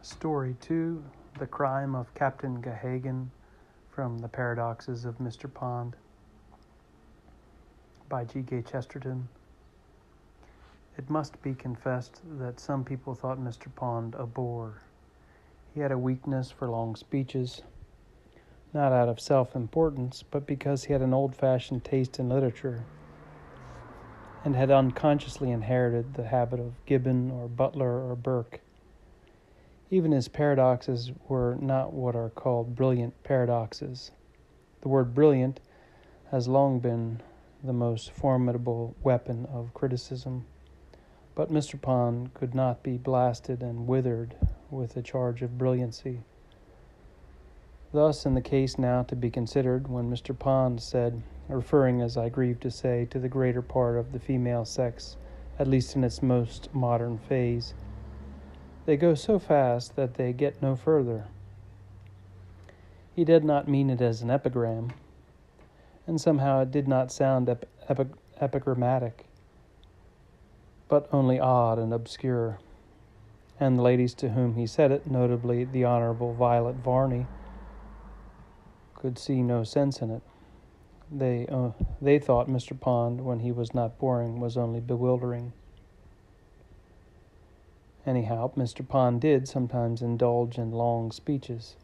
Story 2, The Crime of Captain Gahagan, from The Paradoxes of Mr. Pond, by G. Chesterton. It must be confessed that some people thought Mr. Pond a bore. He had a weakness for long speeches, not out of self-importance, but because he had an old-fashioned taste in literature and had unconsciously inherited the habit of Gibbon or Butler or Burke. Even his paradoxes were not what are called brilliant paradoxes. The word brilliant has long been the most formidable weapon of criticism, but Mr. Pond could not be blasted and withered with the charge of brilliancy. Thus, in the case now to be considered, when Mr. Pond said, referring, as I grieve to say, to the greater part of the female sex, at least in its most modern phase, they go so fast that they get no further. He did not mean it as an epigram, and somehow it did not sound epigrammatic, but only odd and obscure. And the ladies to whom he said it, notably the Honorable Violet Varney, could see no sense in it. They thought Mr. Pond, when he was not boring, was only bewildering. Anyhow, Mr. Pond did sometimes indulge in long speeches.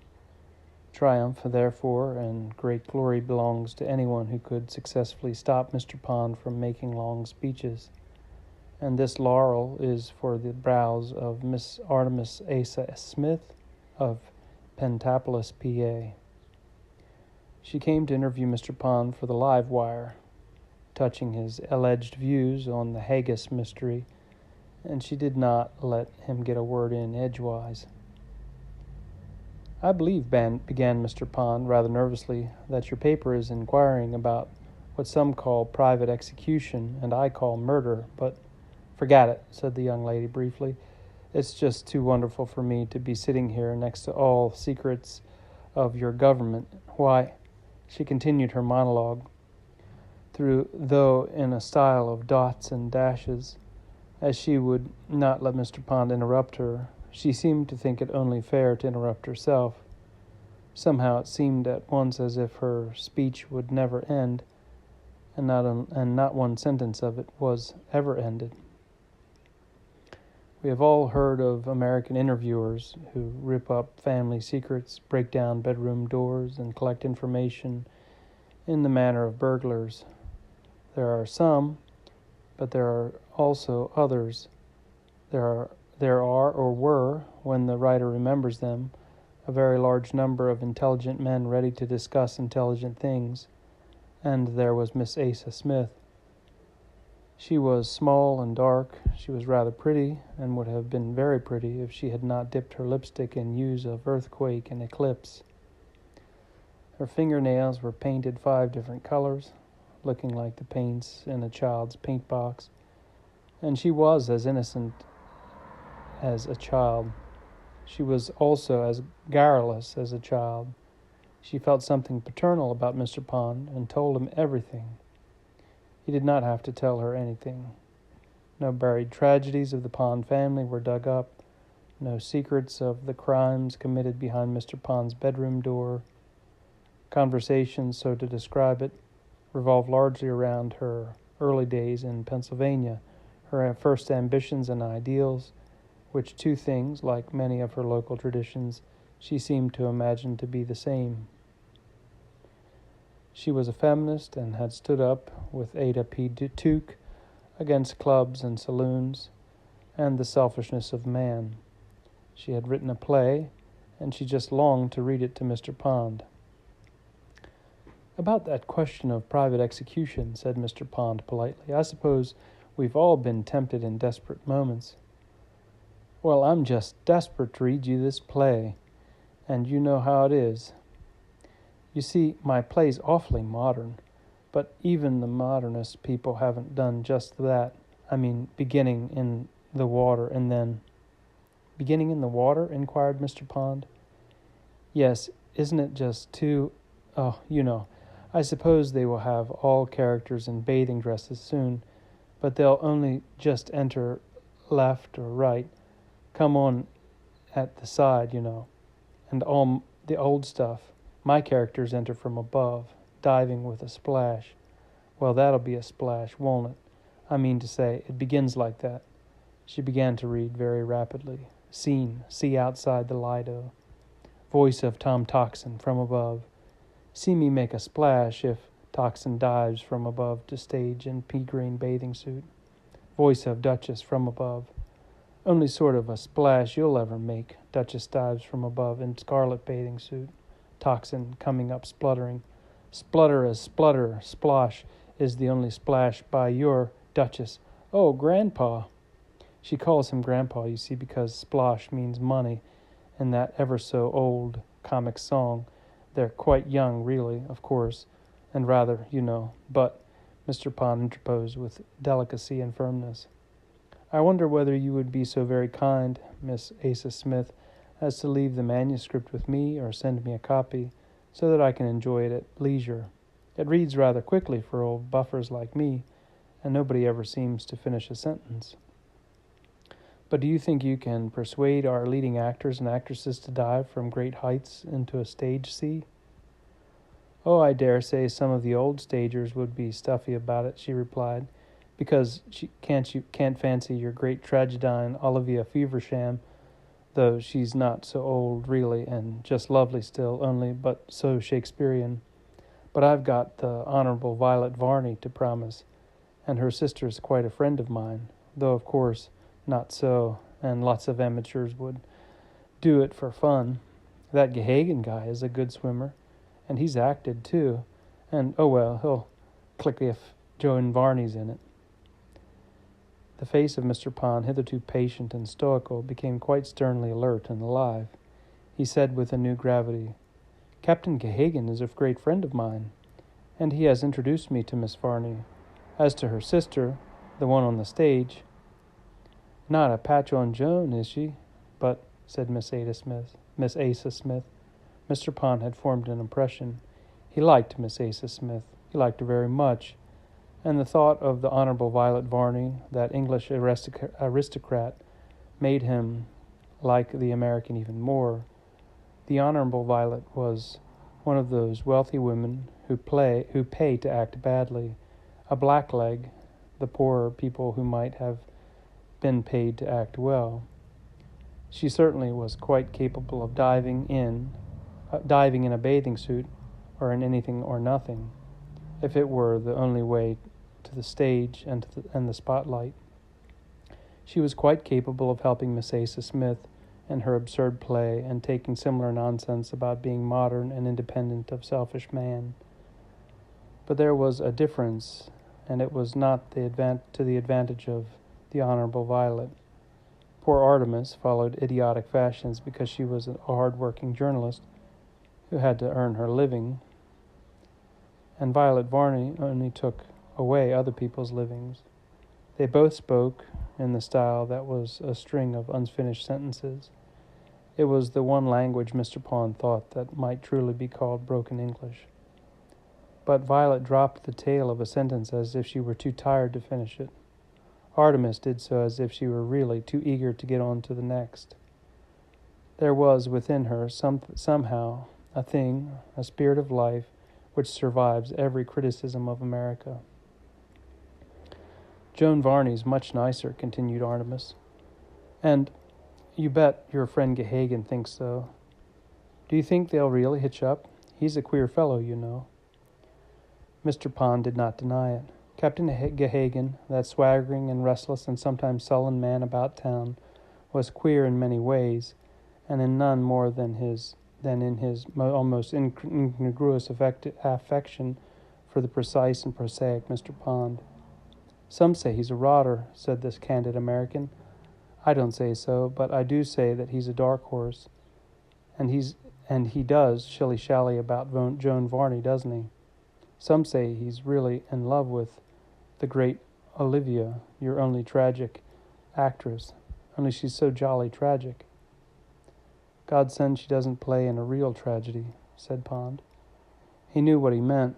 Triumph, therefore, and great glory belongs to anyone who could successfully stop Mr. Pond from making long speeches. And this laurel is for the brows of Miss Artemis Asa Smith of Pentapolis, PA. She came to interview Mr. Pond for the Live Wire, touching his alleged views on the Haggis mystery, and she did not let him get a word in edgewise. "I believe," began Mr. Pond, rather nervously, "that your paper is inquiring about what some call private execution and I call murder, but—" "Forget it," said the young lady briefly. "It's just too wonderful for me to be sitting here next to all secrets of your government. Why," she continued her monologue, though in a style of dots and dashes, as she would not let Mr. Pond interrupt her. She seemed to think it only fair to interrupt herself. Somehow it seemed at once as if her speech would never end, and not one sentence of it was ever ended. We have all heard of American interviewers who rip up family secrets, break down bedroom doors, and collect information in the manner of burglars. There are some, but there are also others. There are or were, when the writer remembers them, a very large number of intelligent men ready to discuss intelligent things, and there was Miss Asa Smith. She was small and dark. She was rather pretty, and would have been very pretty if she had not dipped her lipstick in hues of earthquake and eclipse. Her fingernails were painted 5 different colors, looking like the paints in a child's paint box, and she was as innocent as a child. She was also as garrulous as a child. She felt something paternal about Mr. Pond and told him everything. He did not have to tell her anything. No buried tragedies of the Pond family were dug up, no secrets of the crimes committed behind Mr. Pond's bedroom door. Conversation, so to describe it, revolved largely around her early days in Pennsylvania, her first ambitions and ideals, which two things, like many of her local traditions, she seemed to imagine to be the same. She was a feminist and had stood up with Ada P. Tuke against clubs and saloons and the selfishness of man. She had written a play, and she just longed to read it to Mr. Pond. "About that question of private execution," said Mr. Pond politely, "I suppose we've all been tempted in desperate moments." "Well, I'm just desperate to read you this play, and you know how it is. You see, my play's awfully modern, but even the modernist people haven't done just that. I mean, beginning in the water and then—" "Beginning in the water?" inquired Mr. Pond. "Yes, isn't it just too— Oh, you know, I suppose they will have all characters in bathing dresses soon, but they'll only just enter left or right, come on at the side, and all the old stuff. My characters enter from above, diving with a splash. Well, that'll be a splash, won't it? I mean to say, it begins like that. She began to read very rapidly. Scene, see outside the Lido. Voice of Tom Toxin from above. See me make a splash if Toxin dives from above to stage in pea-green bathing suit. Voice of Duchess from above. Only sort of a splash you'll ever make. Duchess dives from above in scarlet bathing suit. Toxin coming up spluttering. Splutter as splutter, splosh is the only splash by your Duchess. Oh, Grandpa. She calls him Grandpa, you see, because splosh means money in that ever-so-old comic song. They're quite young, really, of course, and rather, but Mr. Pond interposed with delicacy and firmness. I wonder whether you would be so very kind, Miss Asa Smith, as to leave the manuscript with me or send me a copy, so that I can enjoy it at leisure. It reads rather quickly for old buffers like me, and nobody ever seems to finish a sentence. But do you think you can persuade our leading actors and actresses to dive from great heights into a stage sea? Oh, I dare say some of the old stagers would be stuffy about it, she replied, because you can't fancy your great tragedian Olivia Feversham, though she's not so old really, and just lovely still, only but so Shakespearean. But I've got the Honorable Violet Varney to promise, and her sister's quite a friend of mine, though of course not so, and lots of amateurs would do it for fun. That Gahagan guy is a good swimmer, and he's acted too, and oh well, he'll click if Joan Varney's in it. The face of Mr. Pond, hitherto patient and stoical, became quite sternly alert and alive. He said with a new gravity, Captain Gahagan is a great friend of mine, and he has introduced me to Miss Varney. As to her sister, the one on the stage, not a patch on Joan, is she? But, said Miss Asa Smith. Mr. Pond had formed an impression. He liked Miss Asa Smith. He liked her very much, and the thought of the Honorable Violet Varney, that English aristocrat, made him like the American even more. The Honorable Violet was one of those wealthy women who pay to act badly, a blackleg, the poorer people who might have been paid to act well. She certainly was quite capable of diving in a bathing suit or in anything or nothing, if it were the only way to the stage and the spotlight. She was quite capable of helping Miss Asa Smith in her absurd play and taking similar nonsense about being modern and independent of selfish man. But there was a difference, and it was not to the advantage of the Honorable Violet. Poor Artemis followed idiotic fashions because she was a hard-working journalist who had to earn her living, and Violet Varney only took away other people's livings. They both spoke in the style that was a string of unfinished sentences. It was the one language Mr. Pond thought that might truly be called broken English. But Violet dropped the tail of a sentence as if she were too tired to finish it. Artemis did so as if she were really too eager to get on to the next. There was within her somehow a thing, a spirit of life, which survives every criticism of America. Joan Varney's much nicer, continued Artemis. And you bet your friend Gahagan thinks so. Do you think they'll really hitch up? He's a queer fellow, you know. Mr. Pond did not deny it. Captain Gahagan, that swaggering and restless and sometimes sullen man about town, was queer in many ways, and in none more than in his almost incongruous affection for the precise and prosaic Mr. Pond. Some say he's a rotter, said this candid American. I don't say so, but I do say that he's a dark horse, and he does shilly-shally about Joan Varney, doesn't he? Some say he's really in love with the great Olivia, your only tragic actress, only she's so jolly tragic. God send she doesn't play in a real tragedy, said Pond. He knew what he meant,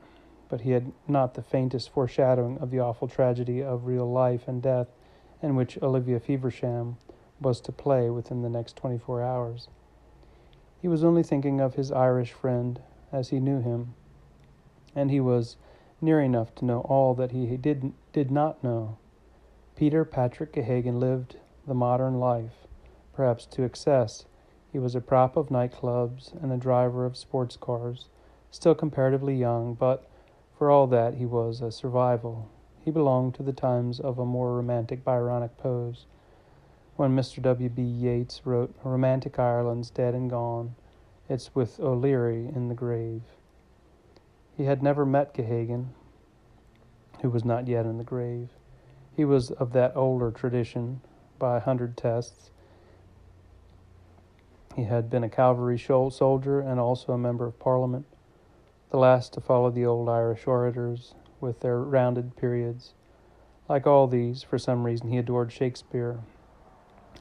but he had not the faintest foreshadowing of the awful tragedy of real life and death in which Olivia Feversham was to play within the next 24 hours. He was only thinking of his Irish friend as he knew him, and he was near enough to know all that he did not know. Peter Patrick Gahagan lived the modern life, perhaps to excess. He was a prop of nightclubs and a driver of sports cars, still comparatively young, but for all that he was a survival. He belonged to the times of a more romantic Byronic pose, when Mr. W.B. Yeats wrote, "Romantic Ireland's dead and gone, it's with O'Leary in the grave." He had never met Gahagan, who was not yet in the grave. He was of that older tradition, by 100 tests. He had been a cavalry soldier and also a member of Parliament, the last to follow the old Irish orators with their rounded periods. Like all these, for some reason he adored Shakespeare.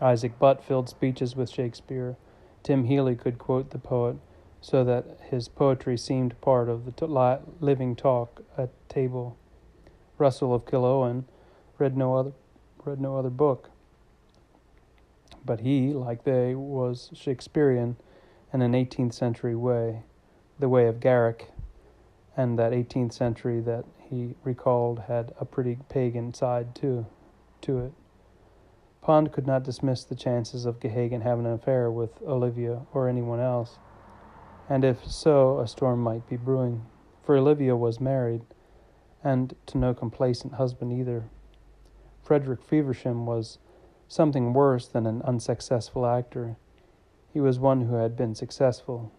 Isaac Butt filled speeches with Shakespeare. Tim Healy could quote the poet so that his poetry seemed part of the living talk at table. Russell of Killowen read no other book. But he, like they, was Shakespearean in an 18th century way, the way of Garrick, and that 18th century that he recalled had a pretty pagan side to it. Pond could not dismiss the chances of Gahagan having an affair with Olivia or anyone else, and if so, a storm might be brewing, for Olivia was married, and to no complacent husband either. Frederick Feversham was something worse than an unsuccessful actor. He was one who had been successful.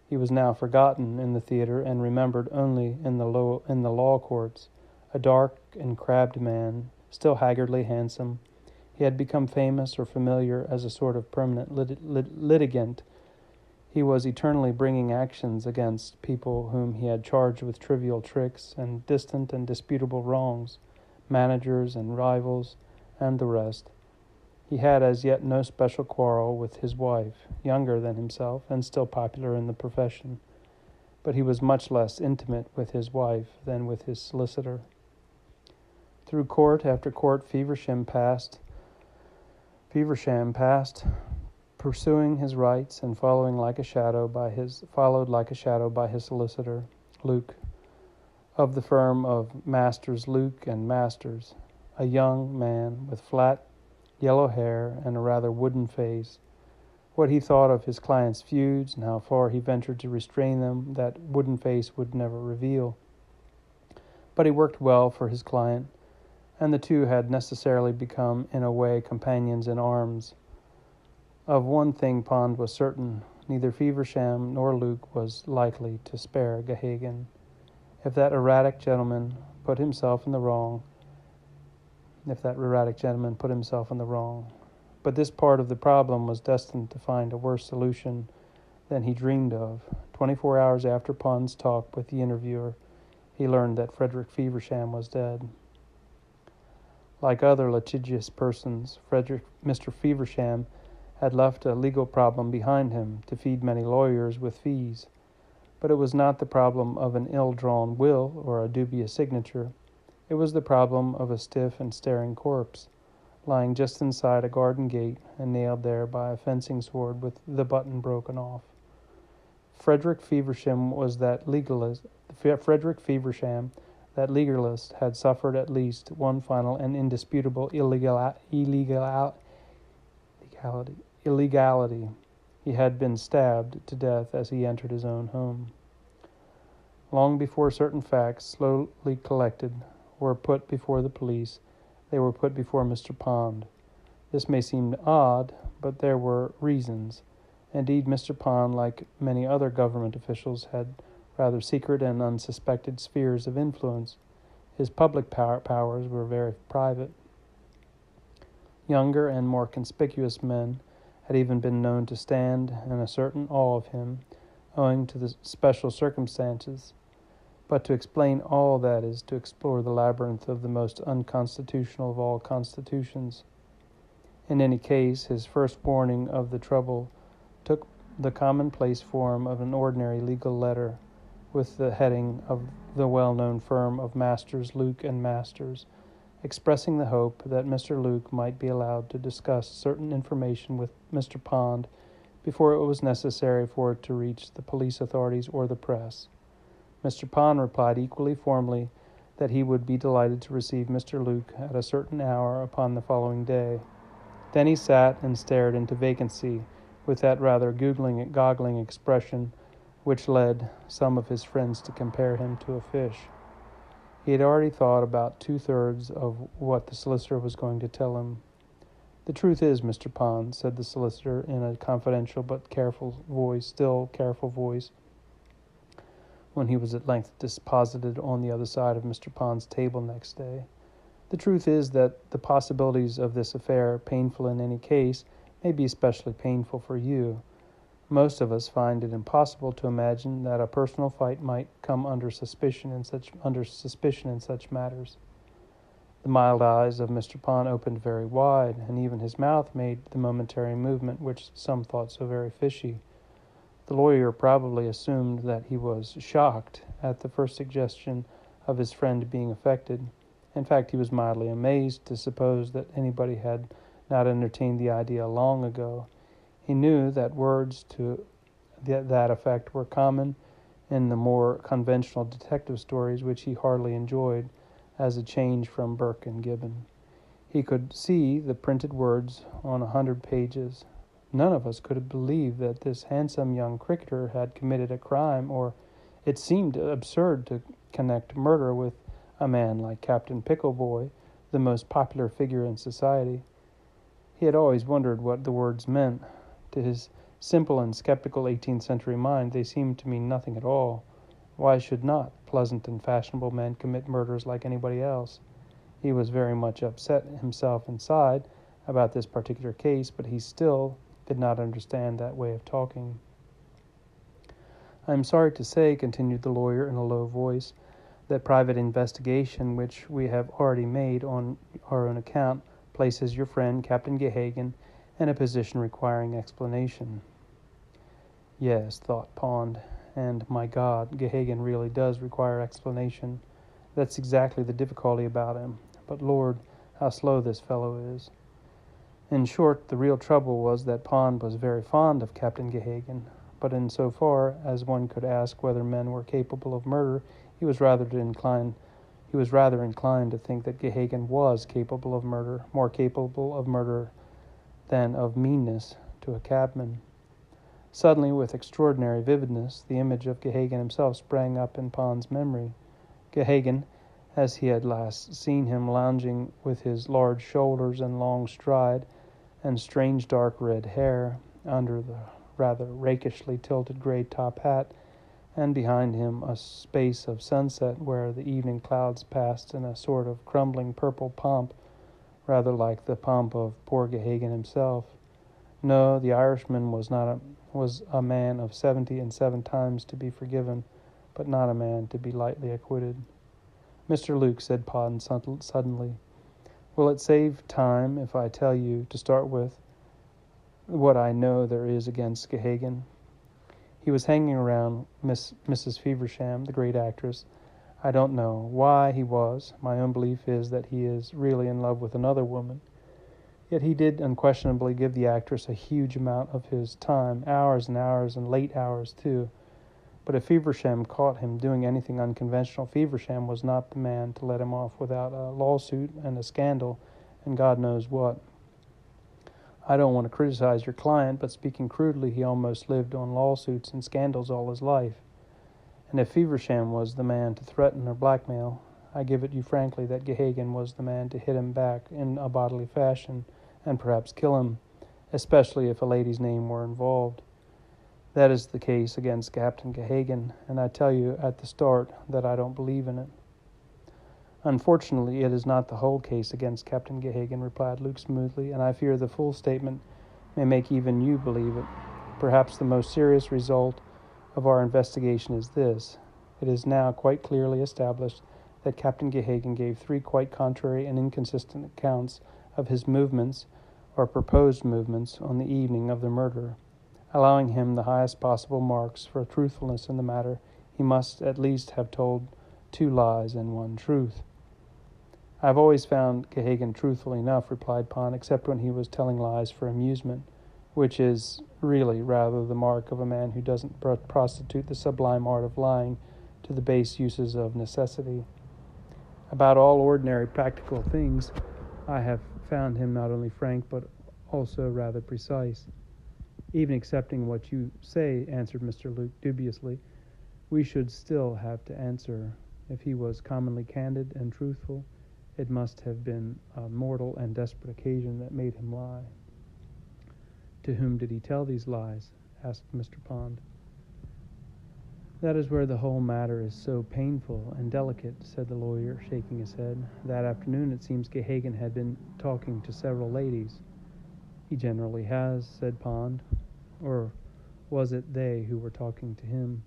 He was now forgotten in the theater and remembered only in the law courts, a dark and crabbed man, still haggardly handsome. He had become famous or familiar as a sort of permanent litigant. He was eternally bringing actions against people whom he had charged with trivial tricks and distant and disputable wrongs, managers and rivals, and the rest. He had as yet no special quarrel with his wife, younger than himself and still popular in the profession, but he was much less intimate with his wife than with his solicitor. Through court after court Feversham passed, pursuing his rights and followed like a shadow by his solicitor, Luke, of the firm of Masters, Luke and Masters, a young man with flat yellow hair and a rather wooden face. What he thought of his client's feuds and how far he ventured to restrain them, that wooden face would never reveal. But he worked well for his client, and the two had necessarily become, in a way, companions in arms. Of one thing Pond was certain: neither Feversham nor Luke was likely to spare Gahagan. If that erratic gentleman put himself in the wrong. But this part of the problem was destined to find a worse solution than he dreamed of. 24 hours after Pond's talk with the interviewer, he learned that Frederick Feversham was dead. Like other litigious persons, Mr. Feversham had left a legal problem behind him to feed many lawyers with fees. But it was not the problem of an ill-drawn will or a dubious signature. It was the problem of a stiff and staring corpse, lying just inside a garden gate and nailed there by a fencing sword with the button broken off. Frederick Feversham, that legalist, had suffered at least one final and indisputable illegality. He had been stabbed to death as he entered his own home. Long before certain facts, slowly collected, were put before the police, they were put before Mr. Pond. This may seem odd, but there were reasons. Indeed, Mr. Pond, like many other government officials, had rather secret and unsuspected spheres of influence. His public powers were very private. Younger and more conspicuous men had even been known to stand in a certain awe of him, owing to the special circumstances. But to explain all that is to explore the labyrinth of the most unconstitutional of all constitutions. In any case, his first warning of the trouble took the commonplace form of an ordinary legal letter with the heading of the well-known firm of Masters, Luke and Masters, expressing the hope that Mr. Luke might be allowed to discuss certain information with Mr. Pond before it was necessary for it to reach the police authorities or the press. Mr. Pond replied equally formally that he would be delighted to receive Mr. Luke at a certain hour upon the following day. Then he sat and stared into vacancy with that rather goggling expression which led some of his friends to compare him to a fish. He had already thought about 2/3 of what the solicitor was going to tell him. "The truth is, Mr. Pond," said the solicitor in a confidential but careful voice, when he was at length deposited on the other side of Mr. Pond's table next day, "the truth is that the possibilities of this affair, painful in any case, may be especially painful for you. Most of us find it impossible to imagine that a personal fight might come under suspicion in such matters." The mild eyes of Mr. Pond opened very wide, and even his mouth made the momentary movement which some thought so very fishy. The lawyer probably assumed that he was shocked at the first suggestion of his friend being affected. In fact, he was mildly amazed to suppose that anybody had not entertained the idea long ago. He knew that words to that effect were common in the more conventional detective stories which he heartily enjoyed as a change from Burke and Gibbon. He could see the printed words on 100 pages. None of us could have believed that this handsome young cricketer had committed a crime, or it seemed absurd to connect murder with a man like Captain Pickleboy, the most popular figure in society. He had always wondered what the words meant. To his simple and skeptical 18th century mind, they seemed to mean nothing at all. Why should not pleasant and fashionable men commit murders like anybody else? He was very much upset himself inside about this particular case, but he still did not understand that way of talking. "I am sorry to say," continued the lawyer in a low voice, "that private investigation which we have already made on our own account places your friend Captain Gahagan in a position requiring explanation." Yes, thought Pond, and my God, Gahagan really does require explanation. That's exactly the difficulty about him. But Lord, how slow this fellow is. In short, the real trouble was that Pond was very fond of Captain Gahagan, but in so far as one could ask whether men were capable of murder, he was rather inclined to think that Gahagan was capable of murder, more capable of murder than of meanness to a cabman. Suddenly, with extraordinary vividness, the image of Gahagan himself sprang up in Pond's memory. Gahagan, as he had last seen him lounging with his large shoulders and long stride, and strange dark red hair, under the rather rakishly tilted gray top hat, and behind him a space of sunset where the evening clouds passed in a sort of crumbling purple pomp, rather like the pomp of poor Gahagan himself. No, the Irishman was a man of 77 times to be forgiven, but not a man to be lightly acquitted. "Mr. Luke," said Pond suddenly, "will it save time if I tell you, to start with, what I know there is against Gahagan? He was hanging around Mrs. Feversham, the great actress. I don't know why he was. My own belief is that he is really in love with another woman. Yet he did unquestionably give the actress a huge amount of his time, hours and hours, and late hours, too. But if Feversham caught him doing anything unconventional, Feversham was not the man to let him off without a lawsuit and a scandal, and God knows what. I don't want to criticize your client, but speaking crudely, he almost lived on lawsuits and scandals all his life. And if Feversham was the man to threaten or blackmail, I give it you frankly that Gahagan was the man to hit him back in a bodily fashion, and perhaps kill him, especially if a lady's name were involved. That is the case against Captain Gahagan, and I tell you at the start that I don't believe in it." "Unfortunately, it is not the whole case against Captain Gahagan," replied Luke smoothly, "and I fear the full statement may make even you believe it. Perhaps the most serious result of our investigation is this. It is now quite clearly established that Captain Gahagan gave 3 quite contrary and inconsistent accounts of his movements, or proposed movements, on the evening of the murder. Allowing him the highest possible marks for truthfulness in the matter, he must at least have told 2 lies and 1 truth. "I've always found Gahagan truthful enough," replied Pond, "except when he was telling lies for amusement, which is really rather the mark of a man who doesn't prostitute the sublime art of lying to the base uses of necessity. About all ordinary practical things, I have found him not only frank, but also rather precise." "Even accepting what you say," answered Mr. Luke dubiously, "we should still have to answer. If he was commonly candid and truthful, it must have been a mortal and desperate occasion that made him lie." "To whom did he tell these lies?" asked Mr. Pond. "That is where the whole matter is so painful and delicate," said the lawyer, shaking his head. "That afternoon it seems Gahagan had been talking to several ladies." "He generally has," said Pond. "Or was it they who were talking to him?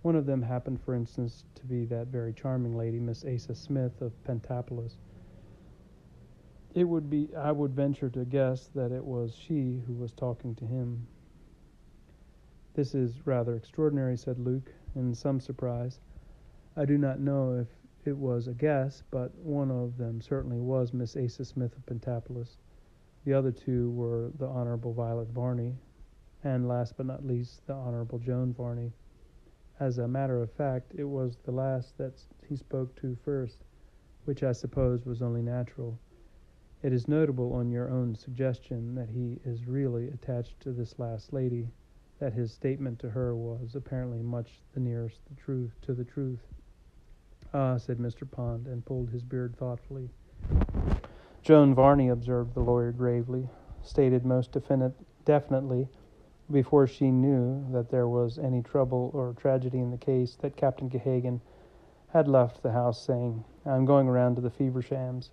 One of them happened, for instance, to be that very charming lady, Miss Asa Smith of Pentapolis. I would venture to guess that it was she who was talking to him." "This is rather extraordinary," said Luke, in some surprise. "I do not know if it was a guess, but one of them certainly was Miss Asa Smith of Pentapolis. The other two were the Honorable Violet Varney, and last but not least, the Honorable Joan Varney. As a matter of fact, it was the last that he spoke to first, which I suppose was only natural. It is notable on your own suggestion that he is really attached to this last lady, that his statement to her was apparently much the nearest to the truth." "Ah," said Mr. Pond, and pulled his beard thoughtfully. "Joan Varney," observed the lawyer gravely, "stated most definitely, before she knew that there was any trouble or tragedy in the case, that Captain Gahagan had left the house, saying, 'I'm going around to the Fevershams.'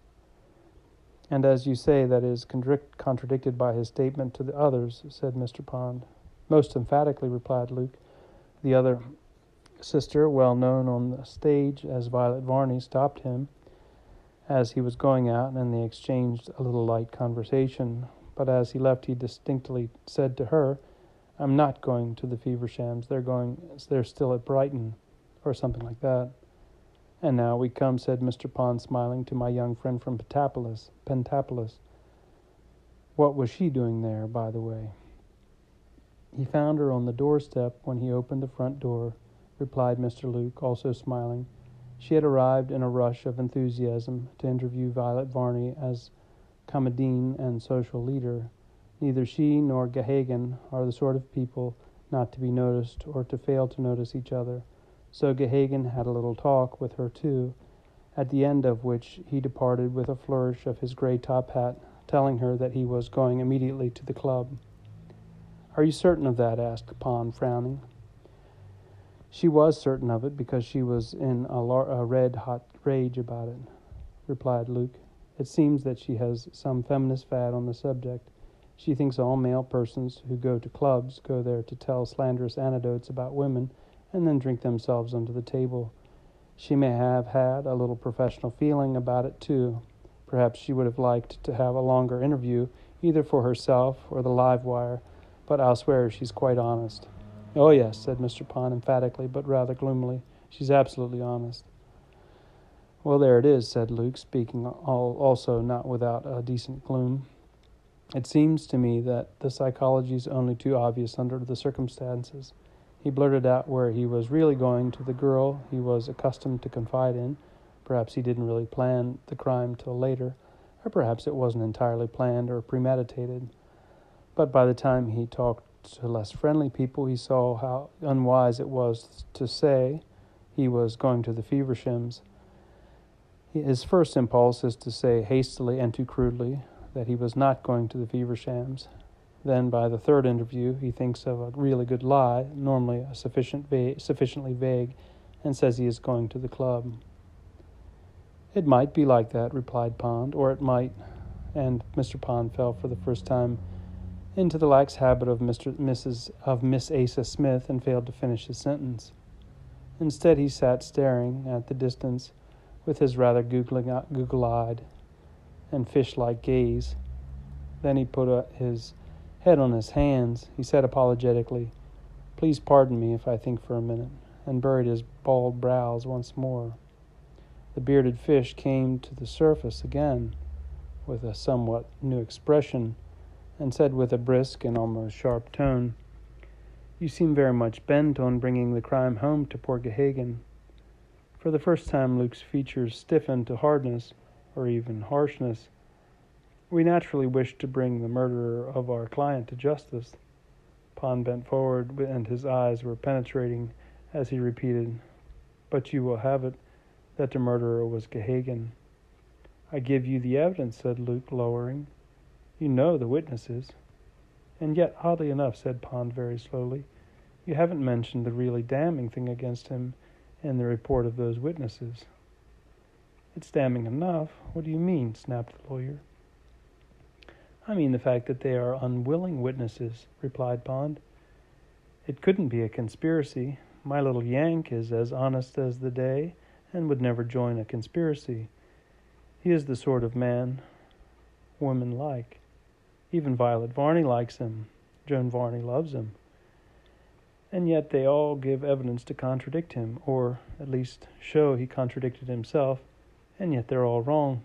And as you say, that is contradicted by his statement to the others," said Mr. Pond. "Most emphatically," replied Luke. "The other sister, well known on the stage as Violet Varney, stopped him as he was going out, and they exchanged a little light conversation. But as he left, he distinctly said to her, 'I'm not going to the Fevershams. They're still at Brighton,' or something like that. And now we come," said Mr. Pond, smiling, "to my young friend from Pentapolis. What was she doing there, by the way?" "He found her on the doorstep when he opened the front door," replied Mr. Luke, also smiling. "She had arrived in a rush of enthusiasm to interview Violet Varney as comedienne and social leader. Neither she nor Gahagan are the sort of people not to be noticed or to fail to notice each other. So Gahagan had a little talk with her too, at the end of which he departed with a flourish of his gray top hat, telling her that he was going immediately to the club." "Are you certain of that?" asked Pond, frowning. "She was certain of it, because she was in a red-hot rage about it," replied Luke. "It seems that she has some feminist fad on the subject. She thinks all male persons who go to clubs go there to tell slanderous anecdotes about women and then drink themselves under the table. She may have had a little professional feeling about it, too. Perhaps she would have liked to have a longer interview, either for herself or the live wire, but I'll swear she's quite honest." "Oh, yes," said Mr. Pond emphatically, but rather gloomily. "She's absolutely honest." "Well, there it is," said Luke, speaking also not without a decent gloom. "It seems to me that the psychology is only too obvious under the circumstances. He blurted out where he was really going to the girl he was accustomed to confide in. Perhaps he didn't really plan the crime till later, or perhaps it wasn't entirely planned or premeditated. But by the time he talked to less friendly people, he saw how unwise it was to say he was going to the Fevershams. His first impulse is to say hastily and too crudely that he was not going to the Fevershams. Then, by the third interview, he thinks of a really good lie, normally sufficiently vague, and says he is going to the club." "It might be like that," replied Pond, "or it might—" and Mr. Pond fell for the first time into the lax habit of Miss Asa Smith, and failed to finish his sentence. Instead, he sat staring at the distance with his rather goggle-eyed and fish-like gaze. Then he put his head on his hands. He said apologetically, "Please pardon me if I think for a minute," and buried his bald brows once more. The bearded fish came to the surface again, with a somewhat new expression, and said with a brisk and almost sharp tone, "You seem very much bent on bringing the crime home to poor Gahagan." For the first time Luke's features stiffened to hardness, or even harshness. "We naturally wish to bring the murderer of our client to justice." Pond bent forward, and his eyes were penetrating as he repeated, "But you will have it that the murderer was Gahagan." "I give you the evidence," said Luke, lowering. "You know the witnesses." "And yet, oddly enough," said Pond very slowly, "you haven't mentioned the really damning thing against him in the report of those witnesses." "It's damning enough. What do you mean?" snapped the lawyer. "I mean the fact that they are unwilling witnesses," replied Pond. "It couldn't be a conspiracy. My little Yank is as honest as the day and would never join a conspiracy. He is the sort of man women like. Even Violet Varney likes him. Joan Varney loves him. And yet they all give evidence to contradict him, or at least show he contradicted himself, and yet they're all wrong."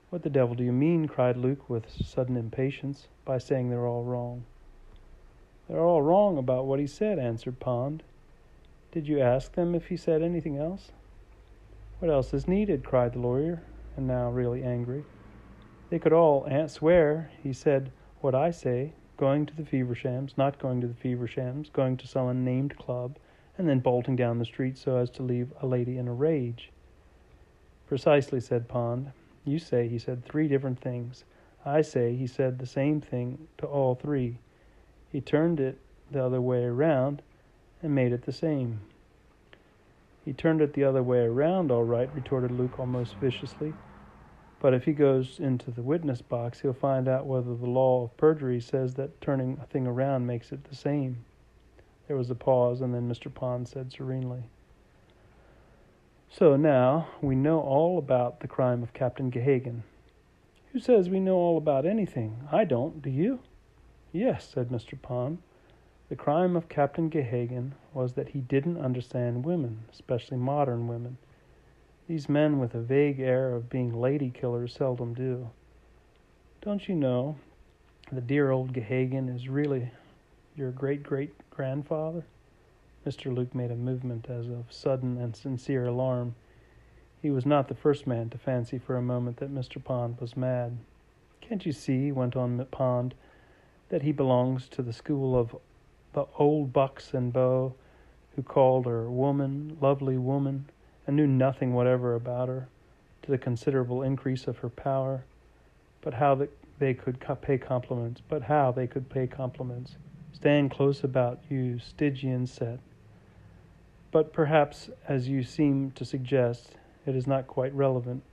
"What the devil do you mean," cried Luke with sudden impatience, "by saying they're all wrong?" "They're all wrong about what he said," answered Pond. "Did you ask them if he said anything else?" "What else is needed?" cried the lawyer, and now really angry. "They could all swear he said what I say, going to the Fevershams, not going to the Fevershams, going to some unnamed club, and then bolting down the street so as to leave a lady in a rage." "Precisely," said Pond. "You say he said 3 different things. I say he said the same thing to all 3. He turned it the other way around and made it the same." "He turned it the other way around, all right," retorted Luke almost viciously. "But if he goes into the witness box, he'll find out whether the law of perjury says that turning a thing around makes it the same." There was a pause, and then Mr. Pond said serenely, "So now we know all about the crime of Captain Gahagan." "Who says we know all about anything? I don't. Do you?" "Yes," said Mr. Pond. "The crime of Captain Gahagan was that he didn't understand women, especially modern women. These men with a vague air of being lady killers seldom do. Don't you know the dear old Gahagan is really your great-great-grandfather?" Mr. Luke made a movement as of sudden and sincere alarm. He was not the first man to fancy for a moment that Mr. Pond was mad. "Can't you see," went on Pond, "that he belongs to the school of the old bucks and beaux who called her woman, lovely woman, and knew nothing whatever about her, to the considerable increase of her power, but how they could pay compliments, stand close about you, Stygian set. But perhaps, as you seem to suggest, it is not quite relevant.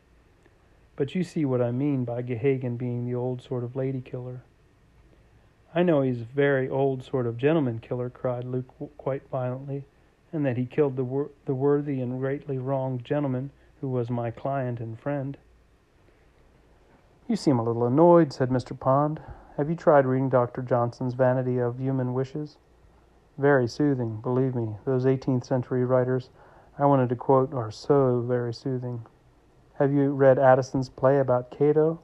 But you see what I mean by Gahagan being the old sort of lady killer." "I know he's a very old sort of gentleman killer," cried Luke quite violently, "and that he killed the worthy and greatly wronged gentleman who was my client and friend." "You seem a little annoyed," said Mr. Pond. "Have you tried reading Dr. Johnson's Vanity of Human Wishes? Very soothing, believe me. Those 18th century writers I wanted to quote are so very soothing. Have you read Addison's play about Cato?"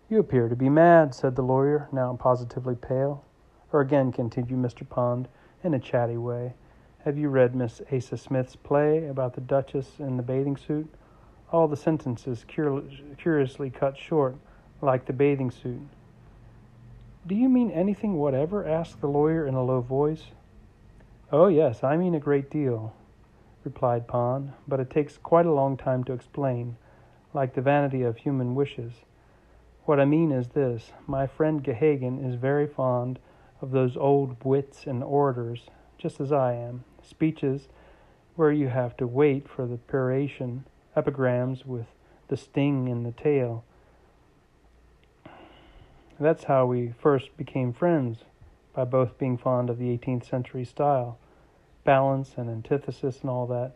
"You appear to be mad," said the lawyer, now positively pale. "Or again," continued Mr. Pond, in a chatty way, "have you read Miss Asa Smith's play about the Duchess in the bathing suit? All the sentences curiously cut short, like the bathing suit." "Do you mean anything whatever?" asked the lawyer in a low voice. "Oh, yes, I mean a great deal," replied Pond, "but it takes quite a long time to explain, like the Vanity of Human Wishes. What I mean is this: my friend Gahagan is very fond of those old wits and orators, just as I am, speeches where you have to wait for the peroration, epigrams with the sting in the tail. That's how we first became friends, by both being fond of the 18th century style, balance and antithesis and all that.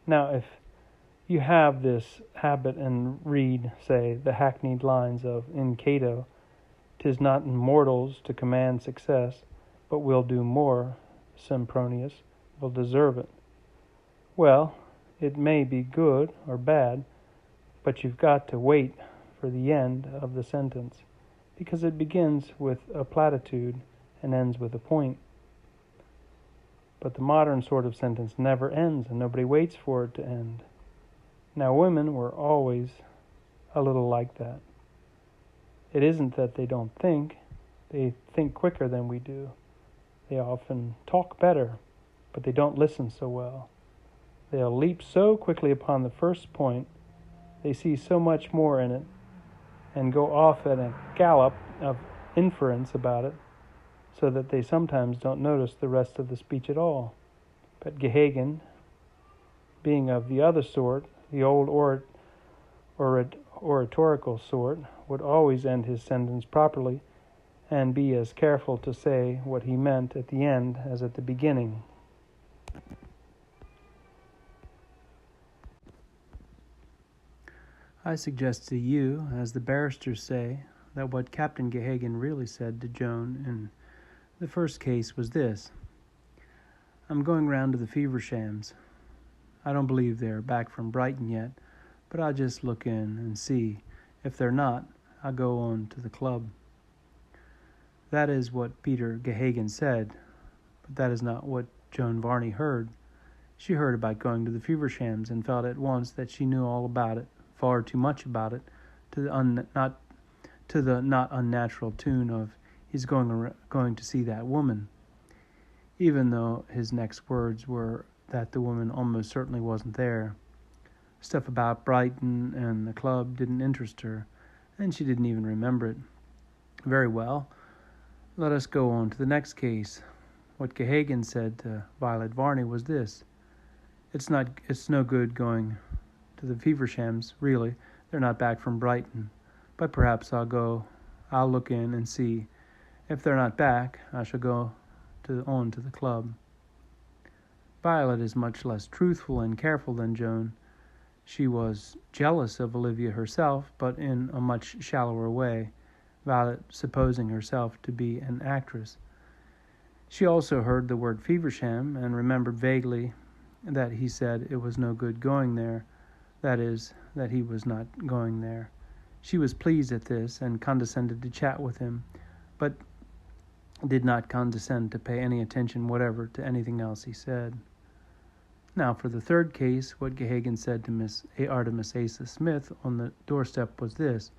Now, if you have this habit and read, say, the hackneyed lines of In Cato, "'Tis not in mortals to command success, but will do more, Sempronius, will deserve it. Well, it may be good or bad, but you've got to wait for the end of the sentence, because it begins with a platitude and ends with a point. But the modern sort of sentence never ends, and nobody waits for it to end. Now, women were always a little like that. It isn't that they don't think. They think quicker than we do. They often talk better, but they don't listen so well. They'll leap so quickly upon the first point, they see so much more in it, and go off at a gallop of inference about it, so that they sometimes don't notice the rest of the speech at all. But Gahagan, being of the other sort, the old oratorical sort, would always end his sentence properly and be as careful to say what he meant at the end as at the beginning. I suggest to you, as the barristers say, that what Captain Gahagan really said to Joan in the first case was this: I'm going round to the Fevershams. I don't believe they're back from Brighton yet, but I'll just look in and see. If they're not, I'll go on to the club. That is what Peter Gahagan said, but that is not what Joan Varney heard. She heard about going to the Fevershams and felt at once that she knew all about it, far too much about it, to the not unnatural tune of he's going to see that woman, even though his next words were that the woman almost certainly wasn't there. Stuff about Brighton and the club didn't interest her, and she didn't even remember it. Very well, let us go on to the next case. What Gahagan said to Violet Varney was this: It's no good going to the Fevershams, really. They're not back from Brighton. But perhaps I'll look in and see. If they're not back, I shall go on to the club. Violet is much less truthful and careful than Joan. She was jealous of Olivia herself, but in a much shallower way, Violet supposing herself to be an actress. She also heard the word Feversham and remembered vaguely that he said it was no good going there, that is, that he was not going there. She was pleased at this and condescended to chat with him, but did not condescend to pay any attention whatever to anything else he said. Now, for the third case, what Gahagan said to Miss Artemis Asa Smith on the doorstep was this: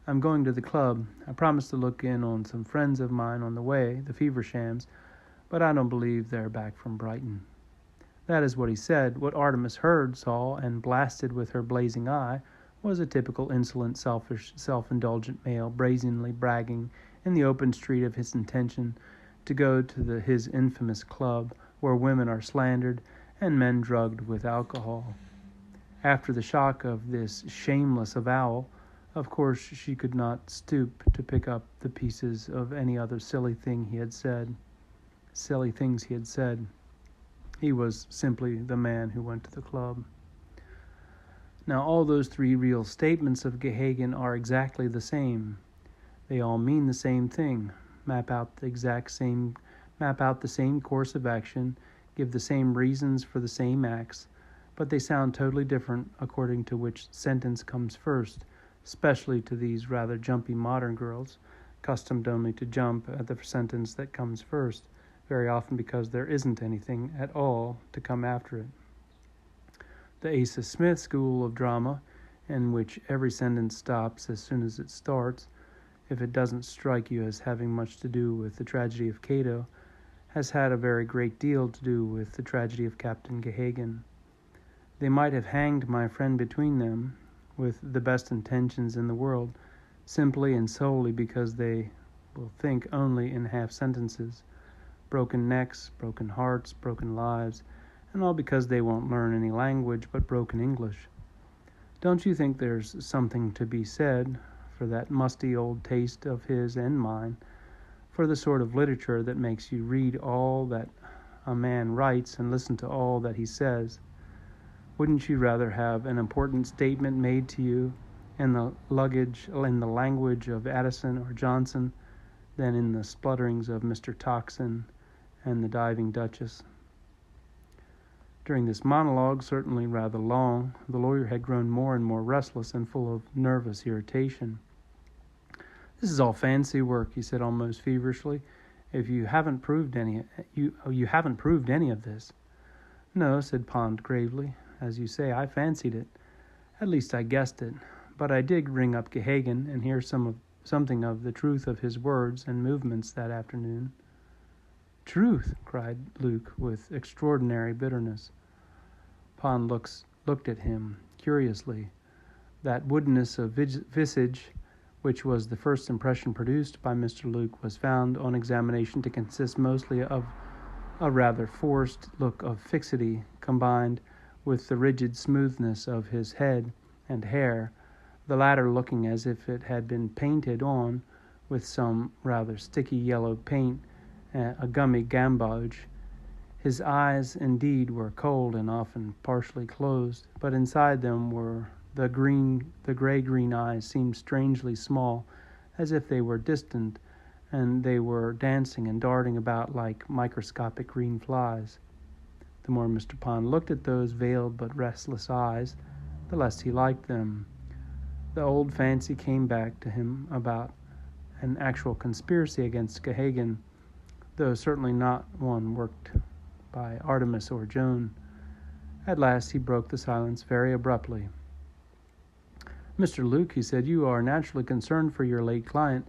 I'm going to the club. I promised to look in on some friends of mine on the way, the Fevershams, but I don't believe they're back from Brighton. That is what he said. What Artemis heard, saw, and blasted with her blazing eye was a typical insolent, selfish, self-indulgent male brazenly bragging in the open street of his intention to go to his infamous club where women are slandered and men drugged with alcohol. After the shock of this shameless avowal, of course she could not stoop to pick up the pieces of any other silly things he had said. He was simply the man who went to the club. Now, all those three real statements of Gahagan are exactly the same. They all mean the same thing, map out the same course of action, give the same reasons for the same acts, but they sound totally different according to which sentence comes first, especially to these rather jumpy modern girls, accustomed only to jump at the sentence that comes first, very often because there isn't anything at all to come after it. The Asa Smith school of drama, in which every sentence stops as soon as it starts, if it doesn't strike you as having much to do with the tragedy of Cato, has had a very great deal to do with the tragedy of Captain Gahagan. They might have hanged my friend between them, with the best intentions in the world, simply and solely because they will think only in half sentences, broken necks, broken hearts, broken lives, and all because they won't learn any language but broken English. Don't you think there's something to be said for that musty old taste of his and mine, for the sort of literature that makes you read all that a man writes and listen to all that he says? Wouldn't you rather have an important statement made to you in the language of Addison or Johnson than in the splutterings of Mr. Tocsin and the Diving Duchess? During this monologue, certainly rather long, the lawyer had grown more and more restless and full of nervous irritation. "This is all fancy work," he said almost feverishly. "If you haven't proved any of this." "No," said Pond gravely. "As you say, I fancied it. At least I guessed it. But I did ring up Gahagan and hear something of the truth of his words and movements that afternoon." "Truth!" cried Luke with extraordinary bitterness. Pond looked at him curiously. That woodenness of visage, which was the first impression produced by Mr. Luke, was found on examination to consist mostly of a rather forced look of fixity, combined with the rigid smoothness of his head and hair, the latter looking as if it had been painted on with some rather sticky yellow paint, a gummy gamboge. His eyes, indeed, were cold and often partially closed, but inside them were the gray-green eyes seemed strangely small, as if they were distant, and they were dancing and darting about like microscopic green flies. The more Mr. Pond looked at those veiled but restless eyes, the less he liked them. The old fancy came back to him about an actual conspiracy against Gahagan, though certainly not one worked by Artemis or Joan. At last he broke the silence very abruptly. "Mr. Luke," he said, "you are naturally concerned for your late client,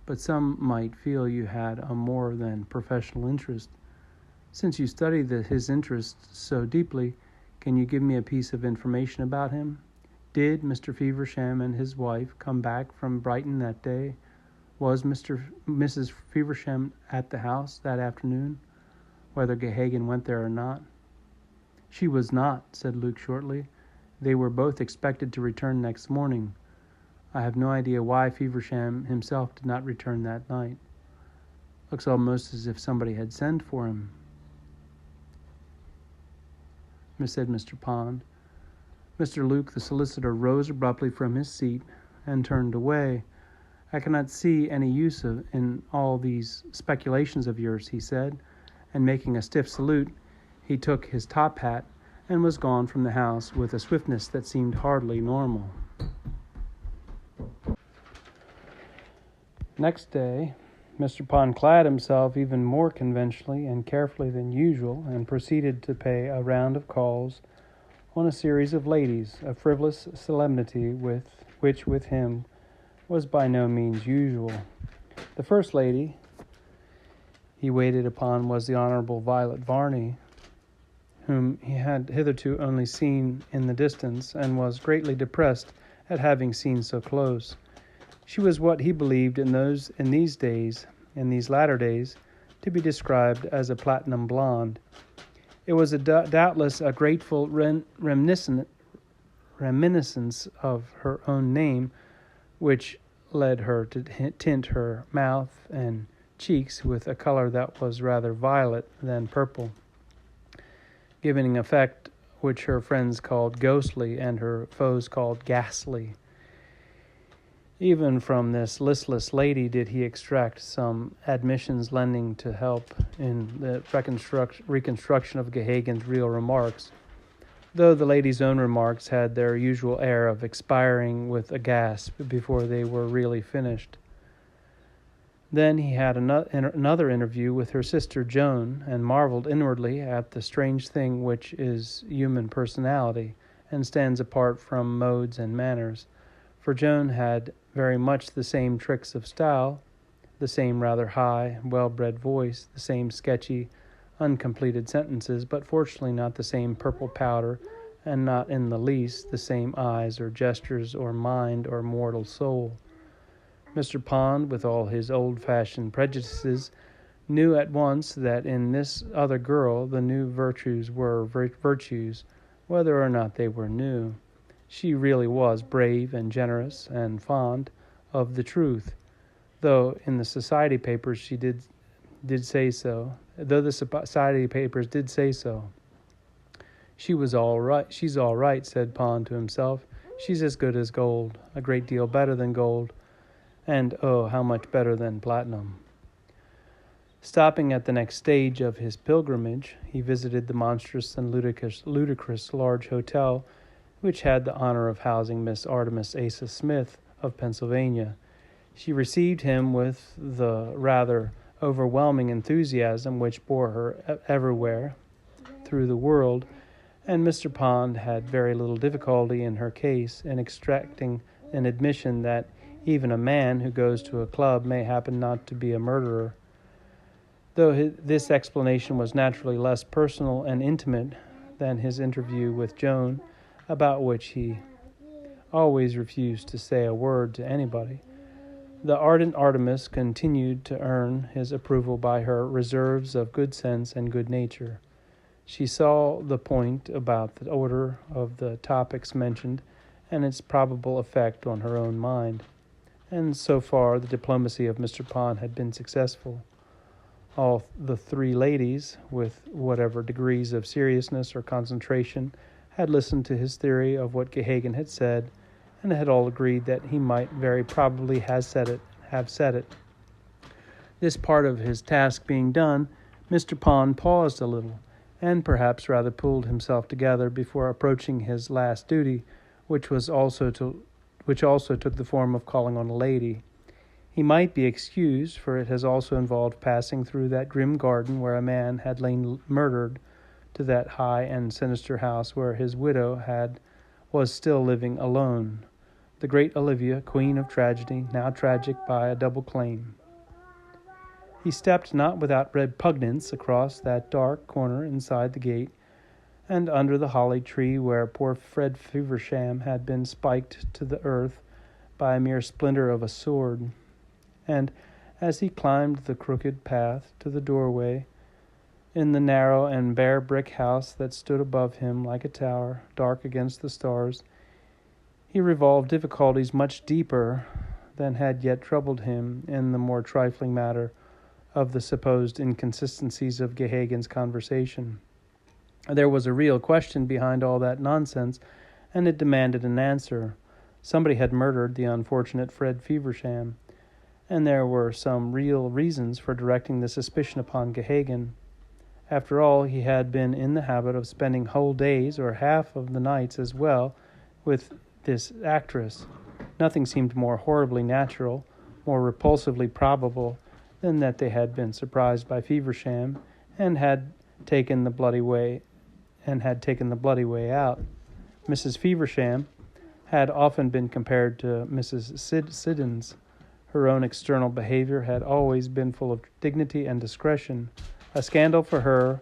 but some might feel you had a more than professional interest. Since you study his interests so deeply, can you give me a piece of information about him? Did Mr. Feversham and his wife come back from Brighton that day? Was Mrs. Feversham at the house that afternoon, whether Gahagan went there or not?" "She was not," said Luke shortly. "They were both expected to return next morning. I have no idea why Feversham himself did not return that night. Looks almost as if somebody had sent for him," said Mr. Pond. Mr. Luke, the solicitor, rose abruptly from his seat and turned away. "I cannot see any use in all these speculations of yours," he said, and making a stiff salute, he took his top hat and was gone from the house with a swiftness that seemed hardly normal. Next day, Mr. Pond clad himself even more conventionally and carefully than usual and proceeded to pay a round of calls on a series of ladies, a frivolous solemnity which with him was by no means usual. The first lady he waited upon was the Honorable Violet Varney, whom he had hitherto only seen in the distance, and was greatly depressed at having seen so close. She was what he believed in these latter days, to be described as a platinum blonde. It was doubtless a grateful reminiscence of her own name, which led her to tint her mouth and cheeks with a color that was rather violet than purple, giving an effect which her friends called ghostly and her foes called ghastly. Even from this listless lady did he extract some admissions lending to help in the reconstruction of Gahagan's real remarks, though the lady's own remarks had their usual air of expiring with a gasp before they were really finished. Then he had another interview with her sister Joan, and marveled inwardly at the strange thing which is human personality, and stands apart from modes and manners. For Joan had very much the same tricks of style, the same rather high, well-bred voice, the same sketchy, uncompleted sentences, but fortunately not the same purple powder, and not in the least the same eyes or gestures or mind or mortal soul. Mr. Pond, with all his old-fashioned prejudices, knew at once that in this other girl the new virtues were virtues, whether or not they were new. She really was brave and generous and fond of the truth, though in the society papers she did say so. "She's all right," said Pond to himself. "She's as good as gold, a great deal better than gold, and oh, how much better than platinum." Stopping at the next stage of his pilgrimage, he visited the monstrous and ludicrous large hotel which had the honor of housing Miss Artemis Asa Smith of Pennsylvania. She received him with the rather overwhelming enthusiasm which bore her everywhere through the world, and Mr. Pond had very little difficulty in her case in extracting an admission that even a man who goes to a club may happen not to be a murderer. Though this explanation was naturally less personal and intimate than his interview with Joan, about which he always refused to say a word to anybody, the ardent Artemis continued to earn his approval by her reserves of good sense and good nature. She saw the point about the order of the topics mentioned and its probable effect on her own mind, and so far the diplomacy of Mr. Pond had been successful. All the three ladies, with whatever degrees of seriousness or concentration, had listened to his theory of what Gahagan had said, and had all agreed that he might very probably have said it. This part of his task being done, Mr. Pond paused a little, and perhaps rather pulled himself together before approaching his last duty, which also took the form of calling on a lady. He might be excused, for it has also involved passing through that grim garden where a man had lain murdered, to that high and sinister house where his widow was still living alone, the great Olivia, queen of tragedy, now tragic by a double claim. He stepped not without repugnance across that dark corner inside the gate, and under the holly tree where poor Fred Feversham had been spiked to the earth by a mere splinter of a sword. And as he climbed the crooked path to the doorway in the narrow and bare brick house that stood above him like a tower, dark against the stars, he revolved difficulties much deeper than had yet troubled him in the more trifling matter of the supposed inconsistencies of Gahagan's conversation. There was a real question behind all that nonsense, and it demanded an answer. Somebody had murdered the unfortunate Fred Feversham, and there were some real reasons for directing the suspicion upon Gahagan. After all, he had been in the habit of spending whole days or half of the nights as well with this actress. Nothing seemed more horribly natural, more repulsively probable, than that they had been surprised by Feversham and had taken the bloody way out. Mrs. Feversham had often been compared to Mrs. Siddons. Her own external behavior had always been full of dignity and discretion. A scandal for her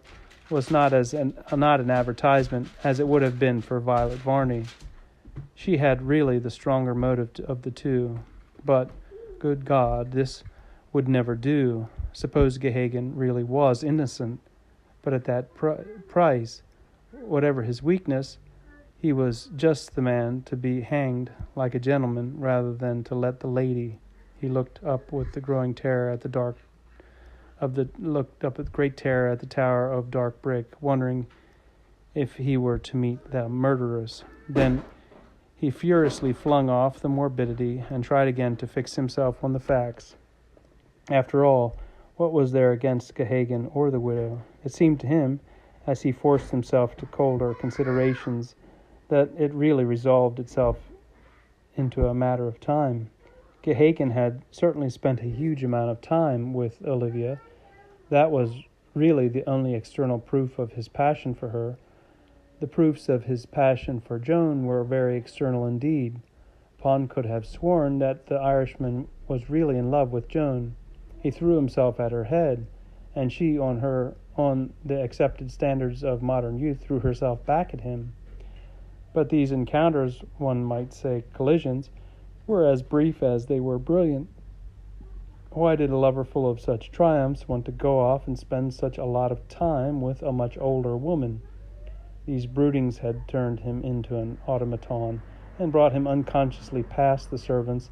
was not an advertisement, as it would have been for Violet Varney. She had really the stronger motive of the two. But, good God, this would never do. Suppose Gahagan really was innocent, but at that price, whatever his weakness, he was just the man to be hanged like a gentleman rather than to let the lady. He looked up with great terror at the tower of dark brick, wondering if he were to meet the murderers. Then he furiously flung off the morbidity and tried again to fix himself on the facts. After all, what was there against Gahagan or the widow? It seemed to him, as he forced himself to colder considerations, that it really resolved itself into a matter of time. Gahagan had certainly spent a huge amount of time with Olivia. That was really the only external proof of his passion for her. The proofs of his passion for Joan were very external indeed. Pond could have sworn that the Irishman was really in love with Joan. He threw himself at her head, and she, on the accepted standards of modern youth, threw herself back at him. But these encounters, one might say collisions, were as brief as they were brilliant. Why did a lover full of such triumphs want to go off and spend such a lot of time with a much older woman? These broodings had turned him into an automaton and brought him unconsciously past the servants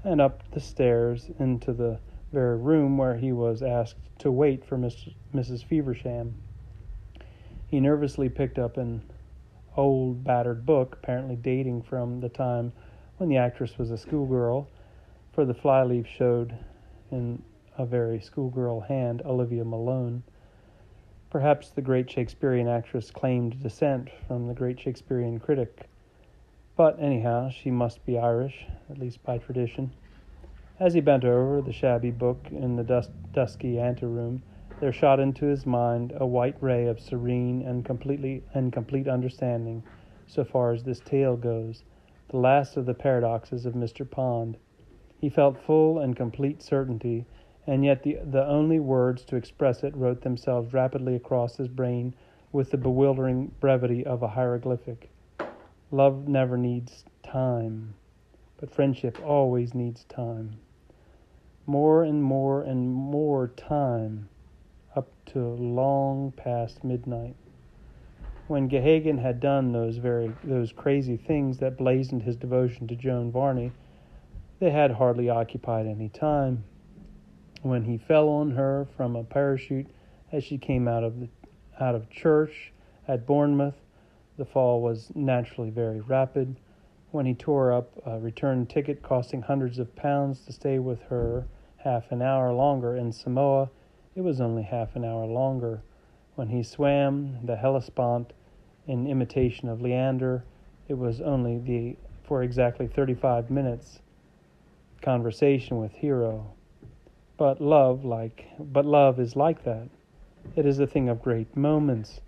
and up the stairs into the very room where he was asked to wait for Mrs. Feversham. He nervously picked up an old battered book, apparently dating from the time when the actress was a schoolgirl, for the flyleaf showed in a very schoolgirl hand, Olivia Malone. Perhaps the great Shakespearean actress claimed descent from the great Shakespearean critic. But anyhow, she must be Irish, at least by tradition. As he bent over the shabby book in the dusky anteroom, there shot into his mind a white ray of serene and complete understanding, so far as this tale goes, the last of the paradoxes of Mr. Pond. He felt full and complete certainty, and yet the only words to express it wrote themselves rapidly across his brain with the bewildering brevity of a hieroglyphic. Love never needs time, but friendship always needs time. More and more and more time, up to long past midnight. When Gahagan had done those crazy things that blazoned his devotion to Joan Varney, they had hardly occupied any time. When he fell on her from a parachute as she came out of church at Bournemouth, the fall was naturally very rapid. When he tore up a return ticket costing hundreds of pounds to stay with her half an hour longer in Samoa, it was only half an hour longer. When he swam the Hellespont in imitation of Leander, it was only for exactly 35 minutes conversation with Hero. But love is like that. It is a thing of great moments,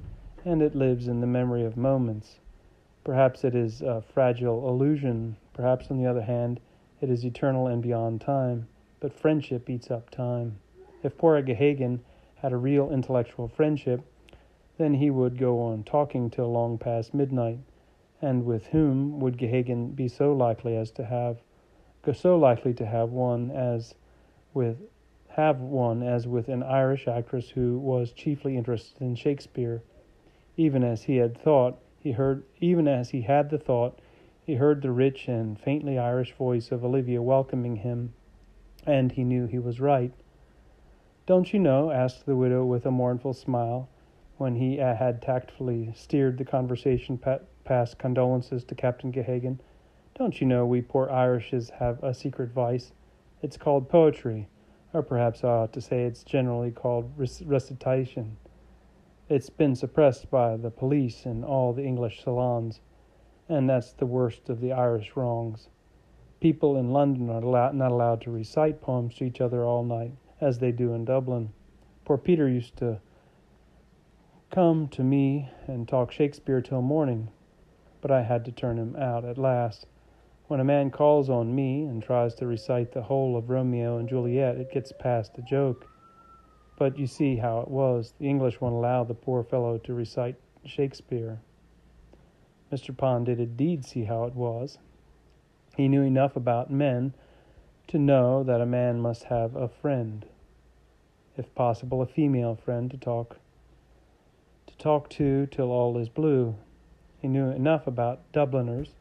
and it lives in the memory of moments. Perhaps it is a fragile illusion. Perhaps, on the other hand, it is eternal and beyond time. But friendship eats up time. If poor Gahagan had a real intellectual friendship, then he would go on talking till long past midnight. And with whom would Gahagan be so likely to have one as with an Irish actress who was chiefly interested in Shakespeare? Even as he had the thought, he heard the rich and faintly Irish voice of Olivia welcoming him, and he knew he was right. "Don't you know," asked the widow with a mournful smile, when he had tactfully steered the conversation past condolences to Captain Gahagan, "don't you know we poor Irishes have a secret vice? It's called poetry, or perhaps I ought to say it's generally called recitation. It's been suppressed by the police in all the English salons, and that's the worst of the Irish wrongs. People in London are not allowed to recite poems to each other all night, as they do in Dublin. Poor Peter used to come to me and talk Shakespeare till morning, but I had to turn him out at last. When a man calls on me and tries to recite the whole of Romeo and Juliet, it gets past a joke. But you see how it was. The English won't allow the poor fellow to recite Shakespeare." Mr. Pond did indeed see how it was. He knew enough about men to know that a man must have a friend, if possible a female friend, to talk to till all is blue. He knew enough about Dubliners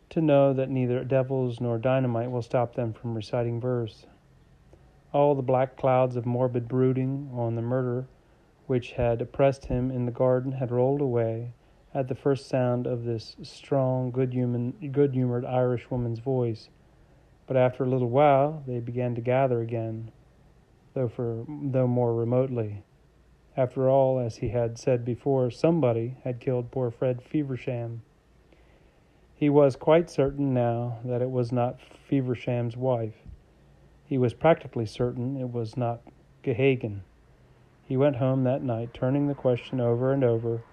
to know that neither devils nor dynamite will stop them from reciting verse. All the black clouds of morbid brooding on the murder which had oppressed him in the garden had rolled away at the first sound of this strong, good-humored Irish woman's voice. But after a little while they began to gather again, though more remotely. After all, as he had said before, somebody had killed poor Fred Feversham. He was quite certain now that it was not Feversham's wife. He was practically certain it was not Gahagan. He went home that night, turning the question over and over,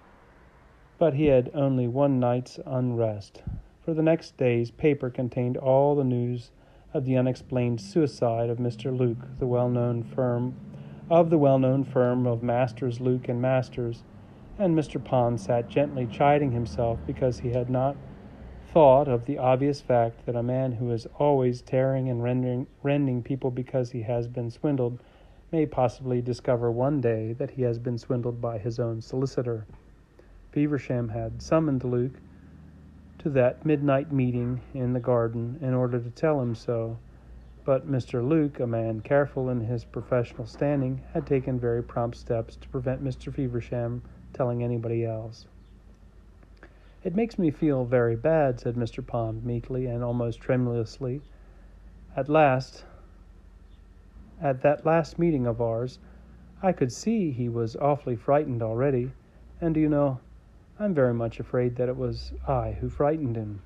but he had only one night's unrest. For the next day's paper contained all the news of the unexplained suicide of Mr. Luke, the well-known firm of Masters, Luke and Masters, and Mr. Pond sat gently chiding himself because he had not thought of the obvious fact that a man who is always tearing and rending people because he has been swindled may possibly discover one day that he has been swindled by his own solicitor. Feversham had summoned Luke to that midnight meeting in the garden in order to tell him so, but Mr. Luke, a man careful in his professional standing, had taken very prompt steps to prevent Mr. Feversham telling anybody else. "It makes me feel very bad," said Mr. Pond meekly and almost tremulously. At last, At that last meeting of ours, I could see he was awfully frightened already, and do you know, I'm very much afraid that it was I who frightened him."